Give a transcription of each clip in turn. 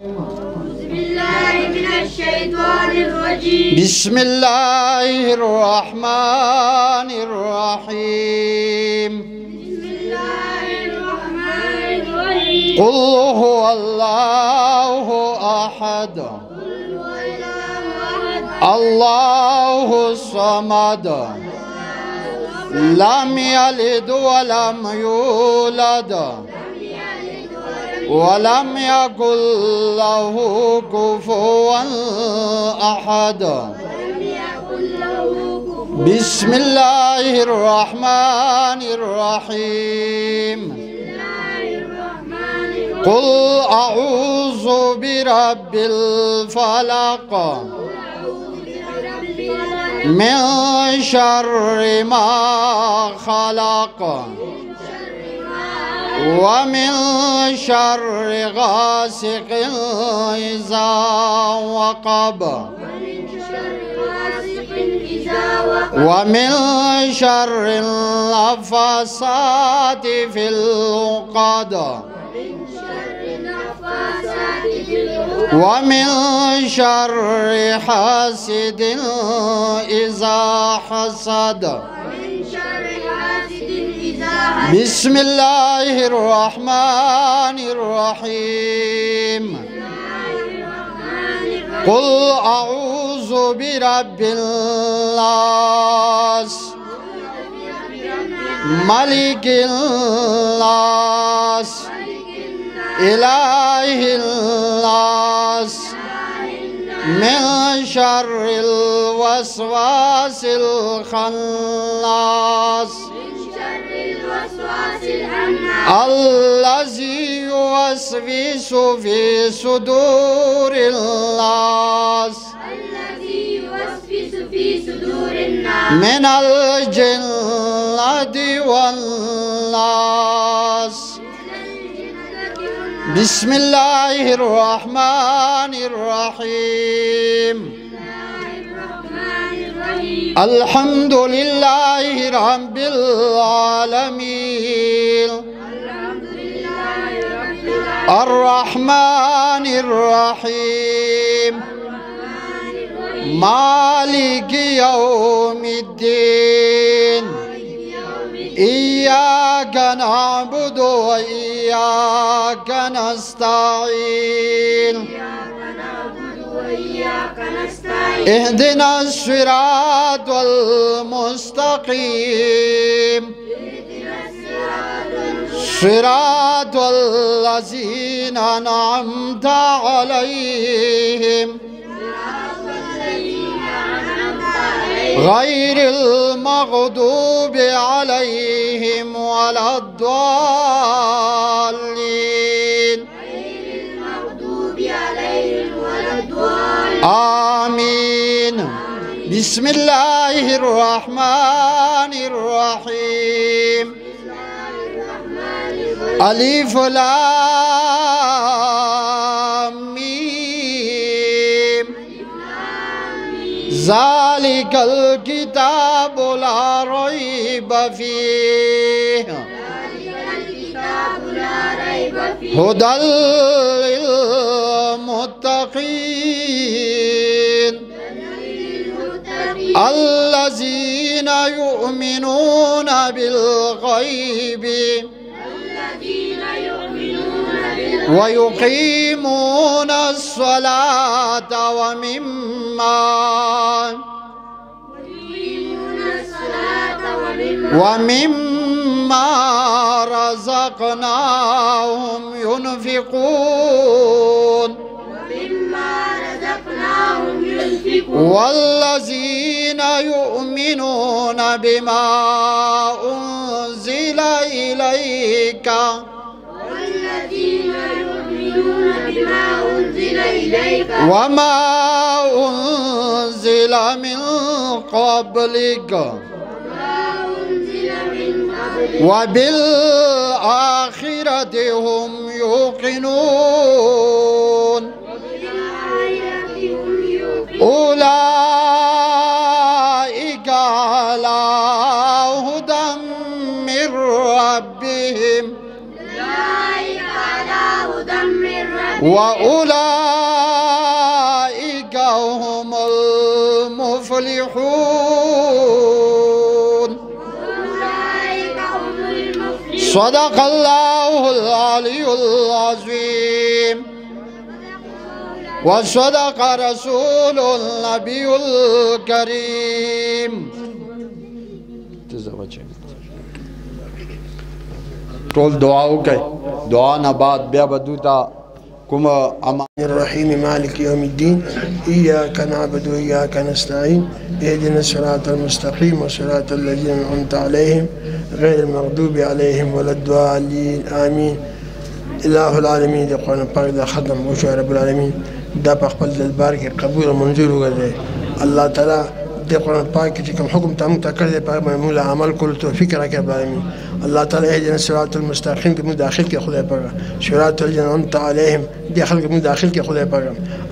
أعوذ بالله من الشيطان الرجيم. بسم الله الرحمن الرحيم. بسم الله الرحمن الرحيم. قل هو الله أحد الله الصمد لم يلد ولم يولد ولم يكن له كفوا أحد. بسم الله الرحمن الرحيم. قل أعوذ برب الفلق من شر ما خلق ومن شر غاسق إذا وقب ومن شر النفاثات في العقد ومن شر حاسد إذا حسد. بسم الله الرحمن الرحيم. قل أعوذ برب الناس ملك الناس إله الناس من شر الوسواس الخناس الذي يوسوس في صدور الناس من الجنة والناس. بسم الله الرحمن الرحيم. الحمد لله رب العالمين الرحمن الرحيم مالك يوم الدين إياك نعبد وإياك نستعين اهدنا الصراط المستقيم صراط الذين أنعمت عليهم غير المغضوب عليهم ولا الضالين. آمين. بسم الله الرحمن الرحيم. ألف لام ميم ذلك الكتاب لا ريب فيه هدى للمتقين الذين يؤمنون بالغيب ويقيمون الصلاة ومما رزقناهم ينفقون والذين يؤمنون بما أنزل إليك وما أنزل من قبلك وبالآخرة هم يوقنون أولئك على هدى من ربهم وأولئك هم المفلحون. صدق الله العلي العظيم وصدق رسول النبي الكريم. ټول دعا وکړئ، دعا نه بعد بیا به دوی ته کومه الرحيم مالك يوم الدين إياك نعبد وإياك نستعين اهدنا الصراط المستقيم وصراط الذين أنعمت عليهم غير المغضوب عليهم ولا الضالين آمين. إله العالمين دي قرآن پاک دا ختم وشو رب العالمين دا په خپل دربار کې قبول او منظور وګرځي. الله تعالی دې قرآن پاک کې کوم حکم تم تا کړی په موږ عمل کول توفیق راکړي رب العالمین. الله تعالی اهدنا الصراط المستقيم کې موږ داخل کې خدای پاک صراط الذين أنعمت عليهم داخل کې موږ داخل کې خدای پاک.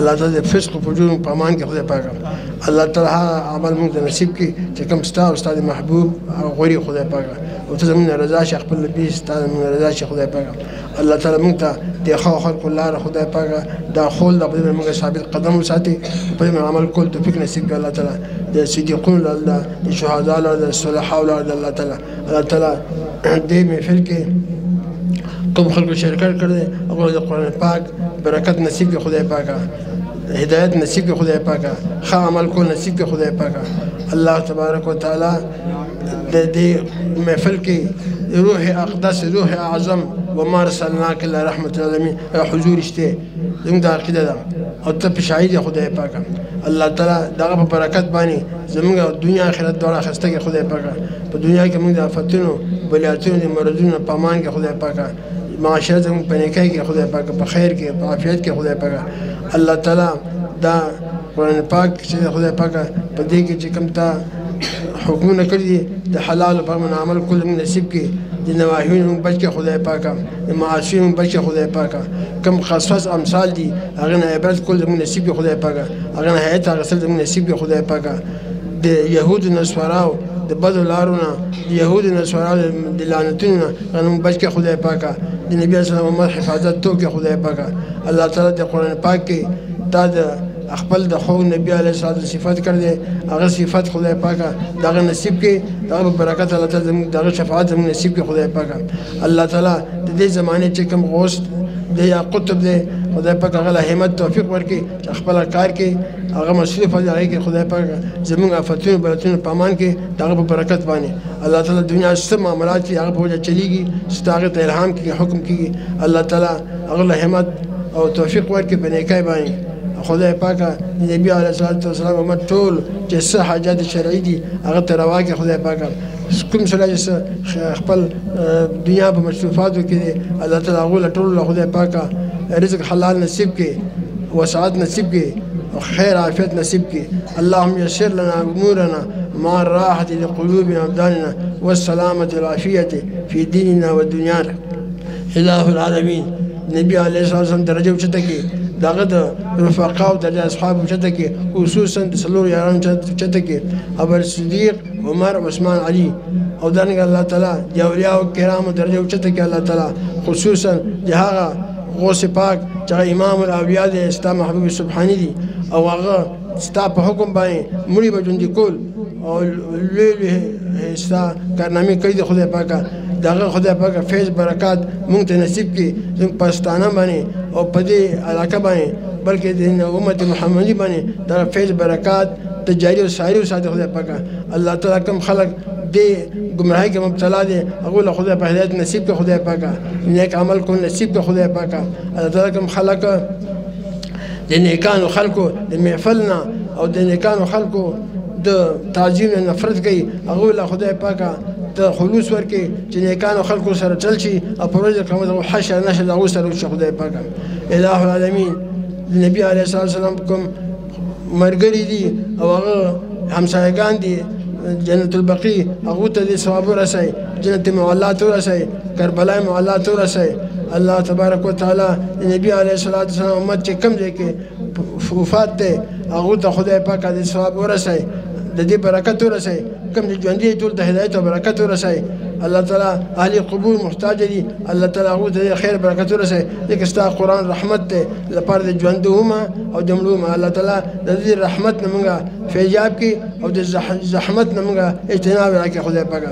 الله تعالی فسق او فجور په امان کې خدای پاک. الله تعالی عمل موږ نصیب کې چې کوم ستا او استاد محبوب او غوري خدای پاک او ته زموږ رضا شیخ خپل نبی ستاسو موږ رضا شیخ خدای پاک. الله تعالی موږ ته د خلق الله خدای پاک دا خول د موږ ثابت قدم وساتي په عمل کول توفیق نصیب کړي. الله تعالی د صدیقون الله د شهدا الله د صالحو الله الله تعالی الله تعالی دې محفل کې کوم خلکو شرکت کړي هغه د قرآن پاک برکت نصیب کړي خدای پاک، هدایت نصیب کړي خدای پاک، ښه عمل کول نصیب کړي خدای پاک. الله تبارک وتعالى د دې محفل کې روح اقدس روح اعظم وما ارسلناك الا رحمة للعالمين حضور شته زموږ د عقیده ده او ته په شاهد خدای پاک. الله تعالی دغه په برکت باندې زموږ دنیا آخرت دواړه اخیسته کې خدای پاک. په دنیا کې موږ د آفتونو بلیاتونو د مرضونو په امان کې خدای پاک، معاشره زموږ په نیکۍ کې خدای پاک، په خیر کې په عافیت کې خدای پاک. الله تعالی دا قرآن پاک چې خدای پاک په دې کې چې کوم ته حکمونه کړي دي د حلال په من عمل کول موږ نصیب کړي، د نواهیونو موږ بچ کړي خدای پاک، د معاصیو موږ بچ کړي خدای پاک. کوم خاص امثال دي هغه نه عبرت کول موږ نصیب کړي خدای پاک، هغه نه هیت هغه سره موږ نصیب کړي خدای پاک. د يهودو نصاراو د بدو لارونه د يهودو نصاراو د لعنتونو هغه موږ بچ کړي خدای پاک. د نبی صلی الله علیه وسلم حفاظت توکي خدای پاک. الله تعالی د قرآن پاک کې دا د خپل د خو نبی علیه الصلاه صفات کړ دې هغه صفات خدای پاک دغه نصیب کې دغه برکت الله تعالی دغه شفاعت زموږ نصیب کې خدای پاک. الله تعالی د دې زمانه چې کوم غوث د یا قطب دې خدای پاک هغه همت توفیق ورکړي چې خپل کار کې هغه مصرف دی کې خدای پاک زموږ آفتونو بلتونو په امان کې دغه په برکت باندې الله تعالی دنیا ست معاملات چې هغه په وجه چلیږي ستاره ته الهام کې حکم کې الله تعالی هغه همت او توفیق ورکړي په نیکای باندې. خدای پاک نبی علیه الصلاه والسلام امت ټول چې څه حاجات شرعي دي هغه ته روا کړي خدای پاک. کوم سره چې خپل دنیا په مصروفاتو کې الله تعالی هغه ټول خدای پاک رزق حلال نصیب کړي، وسعت نصیب کړي، خیر عافیت نصیب کړي. اللهم يسر لنا امورنا مع الراحه لقلوبنا وابداننا والسلامه والعافيه في ديننا ودنيانا. اله العالمین نبی علیه الصلاه والسلام درجه اوچته کړي دغه د رفقا او د اصحاب اوچته کړي، خصوصا د څلور یارانو اوچته کړي ابو صدیق عمر عثمان علي او دغه الله تعالی د اولیاء کرامو درجه اوچته کړي. الله تعالی خصوصا د هغه غوث پاک چې امام الاولیاء د اسلام محبوب سبحانی دي او هغه ستا په حکم باندې مړي به ژوندي کول او لوی ستا کارنامې کړي د خدای پاک. دغه خدای پاک فیض برکات مونږ ته نصیب کړي زموږ پښتانه باندې او په دې علاقه باندې بلکې د امت محمدي باندې دغه فیض برکات تجاري او ساري وساتي خدای پاک. الله تعالی کوم خلک دې ګمراهۍ کې مبتلا دي هغه له خدای په هدایت نصیب کړي خدای پاک، نیک عمل کول نصیب کړي خدای پاک. الله تعالی کوم خلک د نیکانو خلکو د محفلنا او د نیکانو خلکو د تعظیم نفرت کوي هغه له خدای پاک د خلوص ورکړي چې نیکانو خلکو سره چل شي او په ورځ قیامت او حشر نشه د هغو سره وشي خدای پاک. اله العالمین د نبي علیه الصلاه والسلام کوم ملګري دي او هغه همسایګان دي جنت البقیع هغو ته دې ثواب ورسوي، جنت معلا ته ورسوي، کربلا معلا ته ورسوي. الله تبارک وتعالی د نبي علیه الصلاه والسلام امت چې کوم ځای کې وفات دی هغو ته خدای پاک دې ثواب ورسوي، د دې برکت ورسوي، کوم چې ژوندي ټول د هدایت او برکت ورسوي. الله تعالی اهل قبور محتاج دي الله تعالی هغه ته خیر برکت ورسه لیک ستا قرآن رحمت ته لپاره د ژوند ومه او د مړو الله تعالی د دې رحمت نه موږ فیجاب کی او د زحمت نه موږ اجتناب راکړي خدای پاک.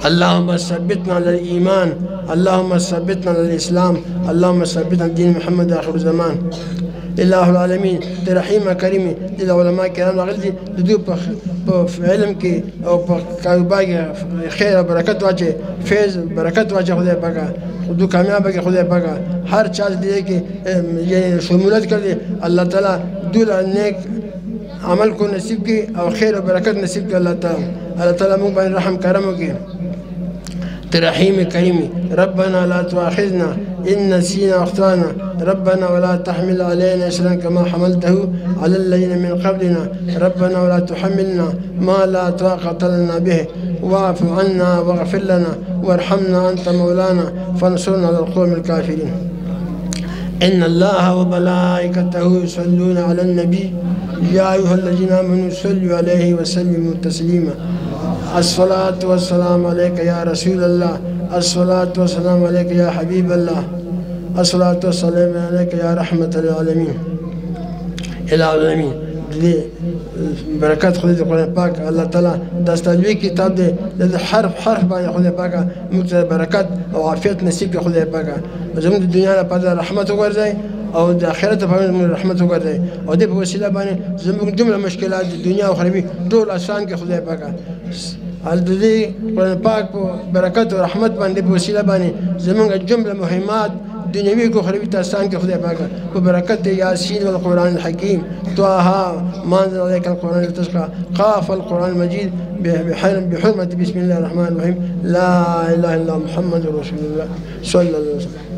اللهم ثبتنا على الإيمان، اللهم ثبتنا على الإسلام، اللهم ثبتنا على دين محمد آخر الزمان. إله العالمين رحيم كريم العلماء كرام راغلي دو په علم کې او په کاروبار کې خیر او برکت واچي، فیض برکت واچي خدای پاک، دو کامیاب کې خدای پاک هر چا دې کې یعنی شمولیت کړي الله تعالی دول نیک عمل کو نصیب کی او خیر و برکت نصیب کی الله تعالی. الله تعالی موږ باندې رحم کرم وکړي. رحيم كريم ربنا لا تؤاخذنا إن نسينا واخطأنا ربنا ولا تحمل علينا إصرا كما حملته على الذين من قبلنا ربنا ولا تحملنا ما لا طاقة لنا به واعف عنا واغفر لنا وارحمنا أنت مولانا فانصرنا على القوم الكافرين. إن الله وملائكته يصلون على النبي يا أيها الذين آمنوا صلوا عليه وسلموا تسليما. الصلاة والسلام عليك يا رسول الله، الصلاة والسلام عليك يا حبيب الله، الصلاة والسلام عليك يا رحمة للعالمين. العالمين دې برکات خدای دې قرآن پاک الله تعالی داستلوي کتاب دې حرف باندې خدای پاک موږ ته برکات او عافیت نصیب کړي خدای پاک. زموږ د دنیا لپاره رحمت وګرځي او د آخرت په اړه رحمت وګرځي او دې په وسیله باندې زموږ جمله مشکلات د دنیا او آخرت ټول آسان کړي خدای پاک. د دې قرآن پاک په برکت او رحمت باندې په وسیله باندې زموږ جمله مهمات دنیوي کو اخروی ته آسان کې خدای پاک په برکت یاسین والقرآن الحکیم طه ما انزل عليك القرآن لتشقى قاف القرآن المجيد بحرمة بسم الله الرحمن الرحيم لا إله إلا محمد رسول الله صلى الله عليه وسلم.